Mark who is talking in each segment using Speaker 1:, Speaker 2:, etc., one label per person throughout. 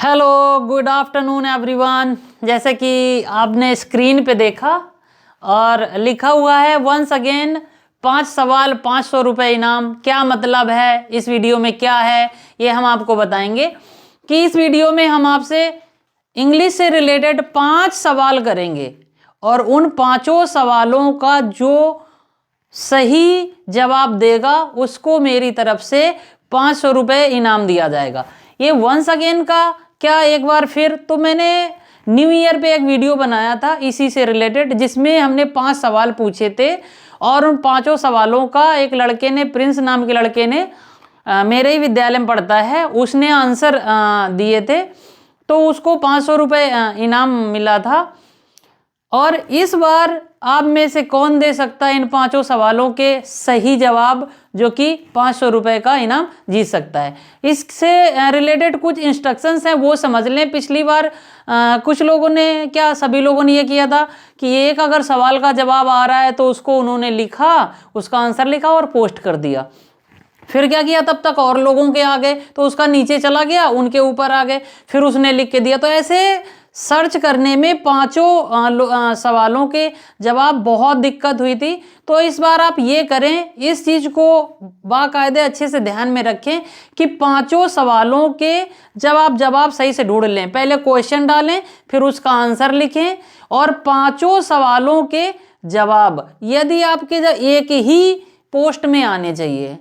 Speaker 1: Hello, good afternoon everyone. जैसे कि आपने स्क्रीन पे देखा और लिखा हुआ है वंस अगेन 5 सवाल 500 रुपये इनाम। क्या मतलब है, इस वीडियो में क्या है, ये हम आपको बताएंगे। कि इस वीडियो में हम आपसे इंग्लिश से रिलेटेड 5 सवाल करेंगे और उन 5 सवालों का जो सही जवाब देगा उसको मेरी तरफ से 500 रुपये इनाम दिया जाएगा। ये वंस अगेन का क्या, एक बार फिर तो मैंने न्यू ईयर पे एक वीडियो बनाया था इसी से रिलेटेड, जिसमें हमने 5 सवाल पूछे थे और उन 5 सवालों का एक लड़के ने, प्रिंस नाम के लड़के ने, मेरे ही विद्यालय में पढ़ता है, उसने आंसर दिए थे तो उसको 500 रुपये इनाम मिला था। और इस बार आप में से कौन दे सकता है इन 5 सवालों के सही जवाब, जो कि 500 रुपये का इनाम जीत सकता है। इससे रिलेटेड कुछ इंस्ट्रक्शंस हैं, वो समझ लें। पिछली बार कुछ लोगों ने, क्या सभी लोगों ने ये किया था कि एक अगर सवाल का जवाब आ रहा है तो उसको उन्होंने लिखा, उसका आंसर लिखा और पोस्ट कर दिया। फिर क्या किया, तब तक और लोगों के आ गए तो उसका नीचे चला गया, उनके ऊपर आ गए, फिर उसने लिख के दिया। तो ऐसे सर्च करने में 5 सवालों के जवाब बहुत दिक्कत हुई थी। तो इस बार आप ये करें, इस चीज़ को बाकायदे अच्छे से ध्यान में रखें कि 5 सवालों के जवाब सही से ढूंढ लें। पहले क्वेश्चन डालें, फिर उसका आंसर लिखें और 5 सवालों के जवाब यदि आपके एक ही पोस्ट में आने चाहिए,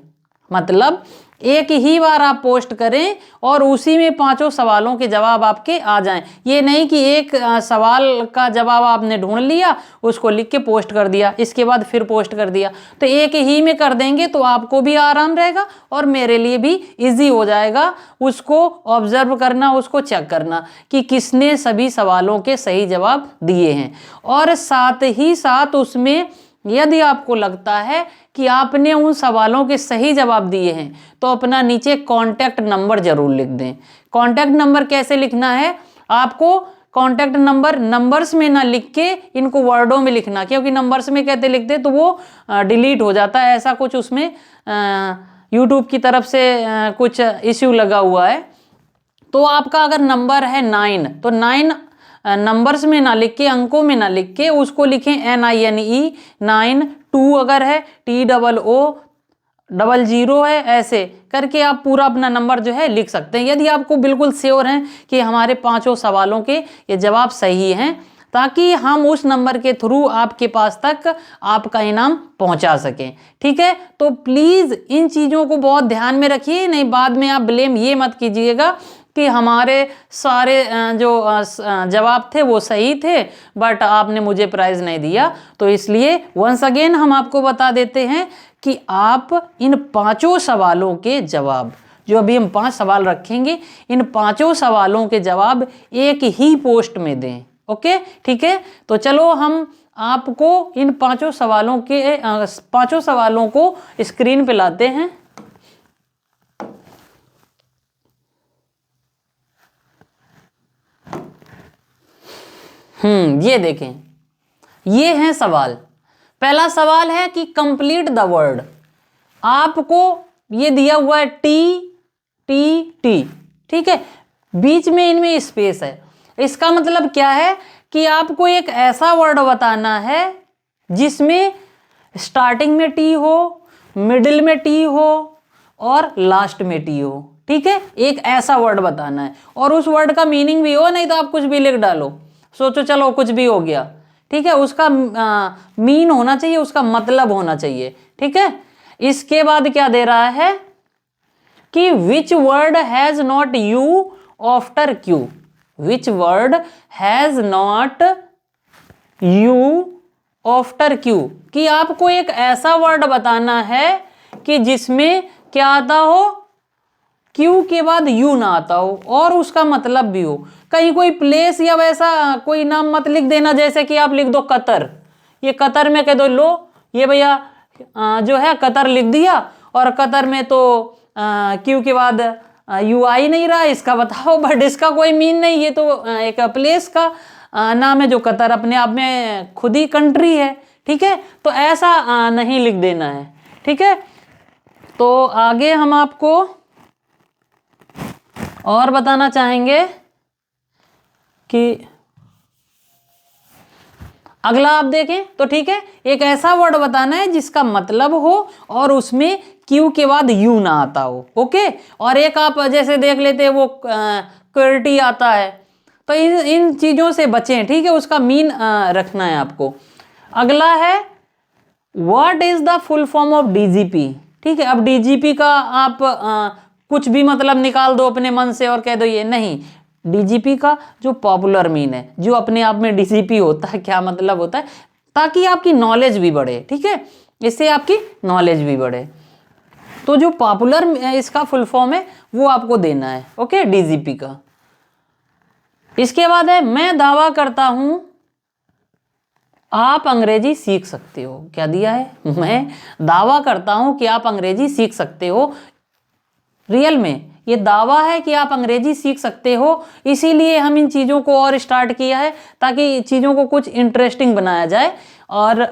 Speaker 1: मतलब एक ही बार आप पोस्ट करें और उसी में 5 सवालों के जवाब आपके आ जाएं। ये नहीं कि एक सवाल का जवाब आपने ढूंढ लिया, उसको लिख के पोस्ट कर दिया, इसके बाद फिर पोस्ट कर दिया। तो एक ही में कर देंगे तो आपको भी आराम रहेगा और मेरे लिए भी इजी हो जाएगा उसको ऑब्जर्व करना, उसको चेक करना कि किसने सभी सवालों के सही जवाब दिए हैं। और साथ ही साथ उसमें यदि आपको लगता है कि आपने उन सवालों के सही जवाब दिए हैं तो अपना नीचे कॉन्टैक्ट नंबर जरूर लिख दें। कॉन्टैक्ट नंबर कैसे लिखना है, आपको कॉन्टैक्ट नंबर नंबर्स में ना लिख के इनको वर्डों में लिखना, क्योंकि नंबर्स में कहते लिखते तो वो डिलीट हो जाता है। ऐसा कुछ उसमें यूट्यूब की तरफ से कुछ इश्यू लगा हुआ है। तो आपका अगर नंबर है 9 तो 9 नंबर्स में ना लिख के, अंकों में ना लिख के उसको लिखें NINE 9। 2 अगर है TOO00 है, ऐसे करके आप पूरा अपना नंबर जो है लिख सकते हैं, यदि आपको बिल्कुल श्योर हैं कि हमारे 5 सवालों के ये जवाब सही हैं, ताकि हम उस नंबर के थ्रू आपके पास तक आपका इनाम पहुंचा सकें। ठीक है, तो प्लीज़ इन चीज़ों को बहुत ध्यान में रखिए, नहीं बाद में आप ब्लेम ये मत कीजिएगा कि हमारे सारे जो जवाब थे वो सही थे बट आपने मुझे प्राइज़ नहीं दिया। तो इसलिए वंस अगेन हम आपको बता देते हैं कि आप इन 5 सवालों के जवाब, जो अभी हम 5 सवाल रखेंगे, इन 5 सवालों के जवाब एक ही पोस्ट में दें। ओके, ठीक है। तो चलो हम आपको इन 5 सवालों के 5 सवालों को स्क्रीन पे लाते हैं। ये देखें, ये है सवाल। पहला सवाल है कि कंप्लीट द वर्ड। आपको ये दिया हुआ है टी, ठीक है, बीच में इनमें स्पेस है। इसका मतलब क्या है कि आपको एक ऐसा वर्ड बताना है जिसमें स्टार्टिंग में टी हो, मिडिल में टी हो और लास्ट में टी हो। ठीक है, एक ऐसा वर्ड बताना है और उस वर्ड का मीनिंग भी हो, नहीं तो आप कुछ भी लिख डालो, सोचो चलो कुछ भी हो गया। ठीक है, उसका मीन होना चाहिए, उसका मतलब होना चाहिए। ठीक है, इसके बाद क्या दे रहा है कि which word has not you after Q. Which word has not you after Q, कि आपको एक ऐसा वर्ड बताना है कि जिसमें क्या आता हो, क्यू के बाद यू ना आता हो और उसका मतलब भी हो। कहीं कोई प्लेस या वैसा कोई नाम मत लिख देना, जैसे कि आप लिख दो कतर। ये कतर में कह दो, लो ये भैया जो है कतर लिख दिया और कतर में तो क्यू के बाद यू आ ही नहीं रहा, इसका बताओ। बट इसका कोई मीन नहीं, ये तो एक प्लेस का नाम है जो कतर अपने आप में खुद ही कंट्री है। ठीक है, तो ऐसा नहीं लिख देना है। ठीक है, तो आगे हम आपको और बताना चाहेंगे कि अगला आप देखें तो ठीक है, एक ऐसा वर्ड बताना है जिसका मतलब हो और उसमें क्यू के बाद यू ना आता हो। ओके, और एक आप जैसे देख लेते हैं वो क्यूरिटी आता है, तो इन चीजों से बचें, ठीक है, उसका मीन रखना है आपको। अगला है what is the full form of DGP. ठीक है, अब डीजीपी का आप कुछ भी मतलब निकाल दो अपने मन से और कह दो ये नहीं, डीजीपी का जो पॉपुलर मीन है, जो अपने आप में डीजीपी होता है, क्या मतलब होता है, ताकि आपकी नॉलेज भी बढ़े। ठीक है, इससे आपकी नॉलेज भी बढ़े, तो जो पॉपुलर इसका फुल फॉर्म है वो आपको देना है। ओके, डीजीपी का। इसके बाद है मैं दावा करता हूं आप अंग्रेजी सीख सकते हो। क्या दिया है, मैं दावा करता हूं कि आप अंग्रेजी सीख सकते हो। रियल में ये दावा है कि आप अंग्रेजी सीख सकते हो, इसीलिए हम इन चीज़ों को और स्टार्ट किया है ताकि चीज़ों को कुछ इंटरेस्टिंग बनाया जाए। और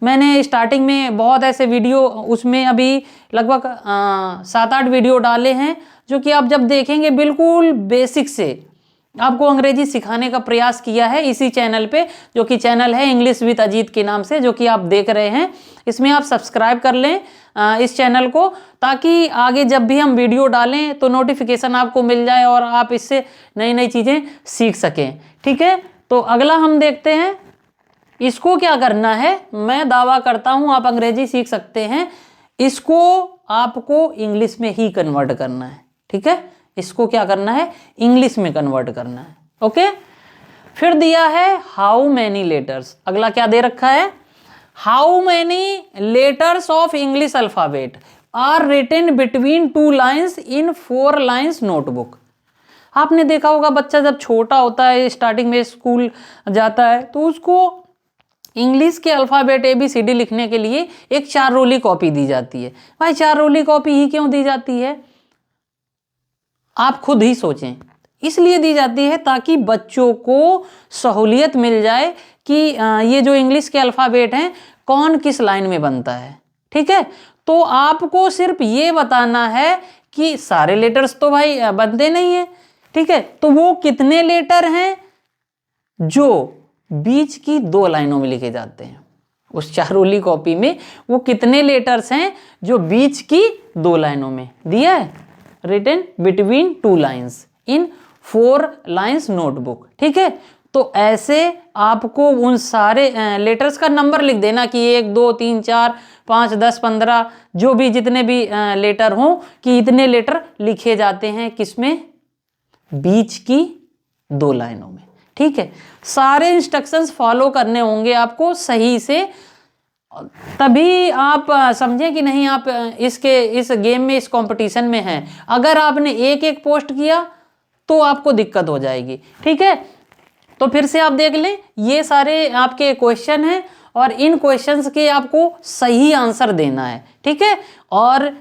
Speaker 1: मैंने स्टार्टिंग में बहुत ऐसे वीडियो, उसमें अभी लगभग 7-8 वीडियो डाले हैं, जो कि आप जब देखेंगे बिल्कुल बेसिक से आपको अंग्रेजी सिखाने का प्रयास किया है इसी चैनल पे, जो कि चैनल है इंग्लिश विद अजीत के नाम से, जो कि आप देख रहे हैं। इसमें आप सब्सक्राइब कर लें इस चैनल को, ताकि आगे जब भी हम वीडियो डालें तो नोटिफिकेशन आपको मिल जाए और आप इससे नई नई चीज़ें सीख सकें। ठीक है, तो अगला हम देखते हैं, इसको क्या करना है। मैं दावा करता हूं आप अंग्रेजी सीख सकते हैं, इसको आपको इंग्लिश में ही कन्वर्ट करना है। ठीक है, इसको क्या करना है, इंग्लिश में कन्वर्ट करना है। ओके, फिर दिया है हाउ मैनी लेटर्स। अगला क्या दे रखा है, how many letters of English alphabet are written between 2 lines in 4 lines notebook. आपने देखा होगा बच्चा जब छोटा होता है, स्टार्टिंग में स्कूल जाता है, तो उसको इंग्लिश के अल्फाबेट ABCD लिखने के लिए एक 4 रोली कॉपी दी जाती है। भाई 4 रोली कॉपी ही क्यों दी जाती है, आप खुद ही सोचें। इसलिए दी जाती है ताकि बच्चों को सहूलियत मिल जाए कि ये जो इंग्लिश के अल्फाबेट हैं कौन किस लाइन में बनता है। ठीक है, तो आपको सिर्फ ये बताना है कि सारे लेटर्स तो भाई बनते नहीं है। ठीक है, तो वो कितने लेटर हैं जो बीच की 2 लाइनों में लिखे जाते हैं, उस 4 रोली कॉपी में वो कितने लेटर्स हैं जो बीच की 2 लाइनों में दिया है, written between 2 lines in 4 lines notebook. ठीक है, तो ऐसे आपको उन सारे लेटर्स का नंबर लिख देना कि 1 2 3 4 5 10 15 जो भी जितने भी लेटर हों, कि इतने लेटर लिखे जाते हैं किसमें, बीच की 2 लाइनों में। ठीक है, सारे इंस्ट्रक्शंस फॉलो करने होंगे आपको सही से, तभी आप समझें कि नहीं आप इस गेम में, इस कंपटीशन में हैं। अगर आपने एक पोस्ट किया तो आपको दिक्कत हो जाएगी। ठीक है, तो फिर से आप देख लें, ये सारे आपके क्वेश्चन हैं और इन क्वेश्चंस के आपको सही आंसर देना है। ठीक है, और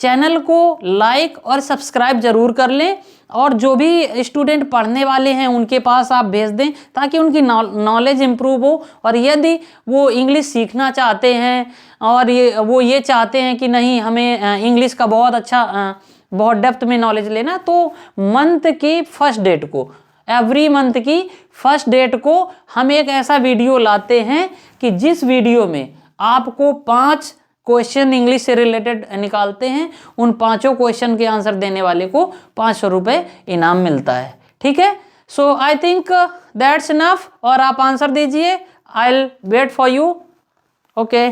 Speaker 1: चैनल को लाइक और सब्सक्राइब जरूर कर लें, और जो भी स्टूडेंट पढ़ने वाले हैं उनके पास आप भेज दें ताकि उनकी नॉलेज इंप्रूव हो। और यदि वो इंग्लिश सीखना चाहते हैं और वो ये चाहते हैं कि नहीं हमें इंग्लिश का बहुत अच्छा बहुत डेप्थ में नॉलेज लेना, तो मंथ की फर्स्ट डेट को, एवरी मंथ की फर्स्ट डेट को हम एक ऐसा वीडियो लाते हैं कि जिस वीडियो में आपको 5 क्वेश्चन इंग्लिश से रिलेटेड निकालते हैं, उन 5 क्वेश्चन के आंसर देने वाले को 500 रुपये इनाम मिलता है। ठीक है, so I think that's enough, और आप आंसर दीजिए, I will wait for you. Okay.